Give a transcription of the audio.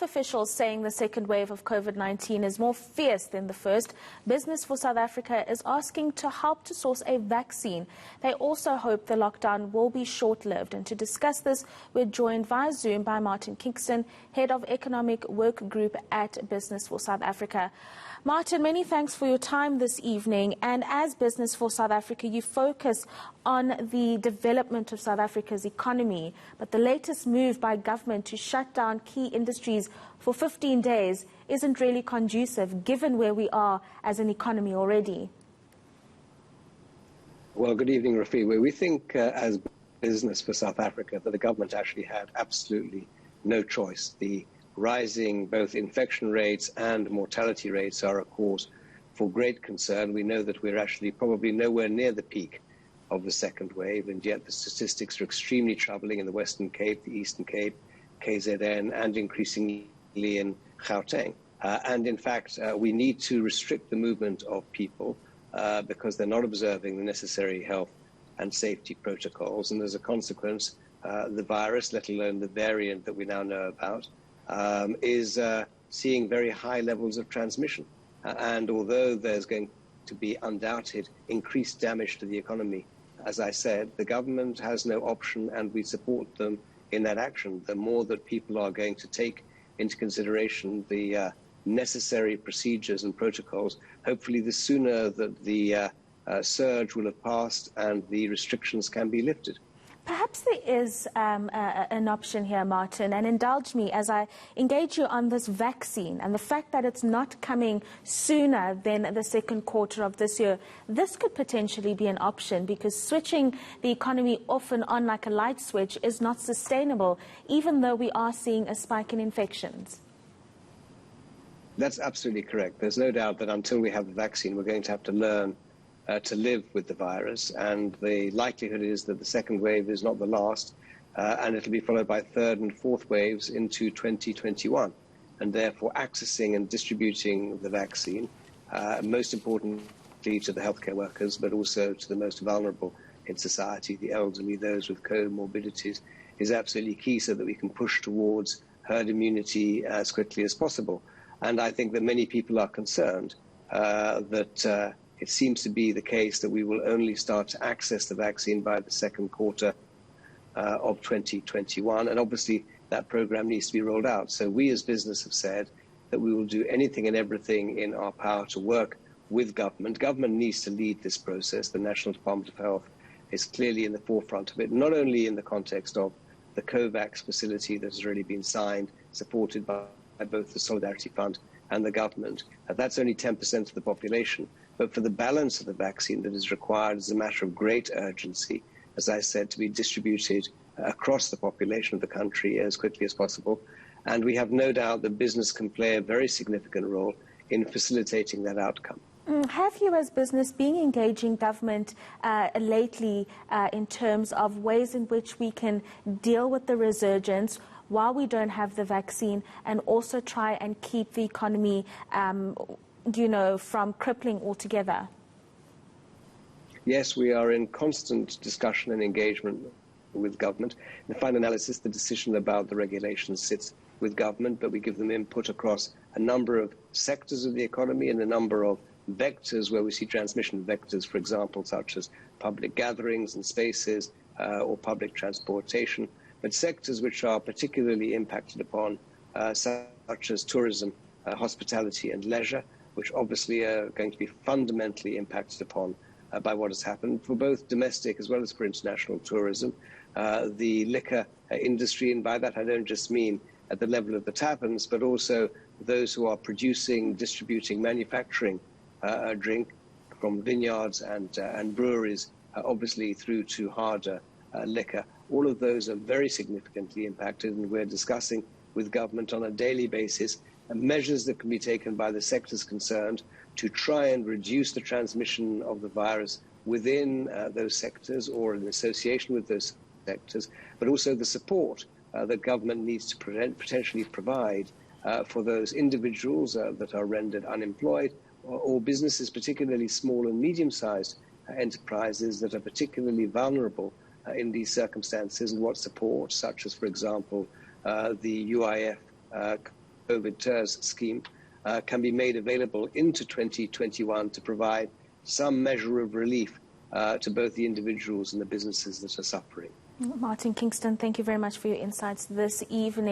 health officials saying the second wave of COVID-19 is more fierce than the first. Business for South Africa is asking to help to source a vaccine. They also hope the lockdown will be short-lived. And to discuss this, we're joined via Zoom by Martin Kingston, Head of Economic Work Group at Business for South Africa. Martin, many thanks for your time this evening. And as Business for South Africa, you focus on the development of South Africa's economy. But the latest move by government to shut down key industries for 15 days isn't really conducive, given where we are as an economy already. Well, good evening, Rofhiwa. We think as Business for South Africa that the government actually had absolutely no choice. The rising both infection rates and mortality rates are a cause for great concern. We know that we're actually probably nowhere near the peak of the second wave, and yet the statistics are extremely troubling in the Western Cape, the Eastern Cape, KZN, and increasingly in Gauteng. And in fact, we need to restrict the movement of people because they're not observing the necessary health and safety protocols. And as a consequence, the virus, let alone the variant that we now know about, is seeing very high levels of transmission. And although there's going to be undoubted increased damage to the economy, as I said, the government has no option, and we support them in that action. The more that people are going to take into consideration the necessary procedures and protocols, hopefully the sooner that the surge will have passed and the restrictions can be lifted. Perhaps there is an option here, Martin, and indulge me as I engage you on this vaccine and the fact that it's not coming sooner than the second quarter of this year. This could potentially be an option because switching the economy off and on like a light switch is not sustainable, even though we are seeing a spike in infections. That's absolutely correct. There's no doubt that until we have the vaccine, we're going to have to learn to live with the virus, and the likelihood is that the second wave is not the last, and it'll be followed by third and fourth waves into 2021. And therefore accessing and distributing the vaccine, most importantly to the healthcare workers, but also to the most vulnerable in society, the elderly, those with comorbidities, is absolutely key so that we can push towards herd immunity as quickly as possible. And I think that many people are concerned that it seems to be the case that we will only start to access the vaccine by the second quarter of 2021. And obviously that program needs to be rolled out. So we as business have said that we will do anything and everything in our power to work with government. Government needs to lead this process. The National Department of Health is clearly in the forefront of it, not only in the context of the COVAX facility that has already been signed, supported by both the Solidarity Fund and the government. That's only 10% of the population. But for the balance of the vaccine that is required is a matter of great urgency, as I said, to be distributed across the population of the country as quickly as possible. And we have no doubt that business can play a very significant role in facilitating that outcome. Have you as business been engaging government lately in terms of ways in which we can deal with the resurgence while we don't have the vaccine and also try and keep the economy from crippling altogether? Yes, we are in constant discussion and engagement with government. In the final analysis, the decision about the regulations sits with government, but we give them input across a number of sectors of the economy and a number of vectors where we see transmission vectors, for example, such as public gatherings and spaces or public transportation, but sectors which are particularly impacted upon, such as tourism, hospitality and leisure, which obviously are going to be fundamentally impacted upon by what has happened for both domestic as well as for international tourism. The liquor industry, and by that I don't just mean at the level of the taverns, but also those who are producing, distributing, manufacturing drink from vineyards and breweries, obviously through to harder liquor. All of those are very significantly impacted, and we're discussing with government on a daily basis measures that can be taken by the sectors concerned to try and reduce the transmission of the virus within those sectors or in association with those sectors, but also the support that government needs to potentially provide for those individuals that are rendered unemployed or businesses, particularly small and medium-sized enterprises that are particularly vulnerable in these circumstances, and what support, such as, for example, the UIF COVID TERS scheme can be made available into 2021 to provide some measure of relief to both the individuals and the businesses that are suffering. Martin Kingston, thank you very much for your insights this evening.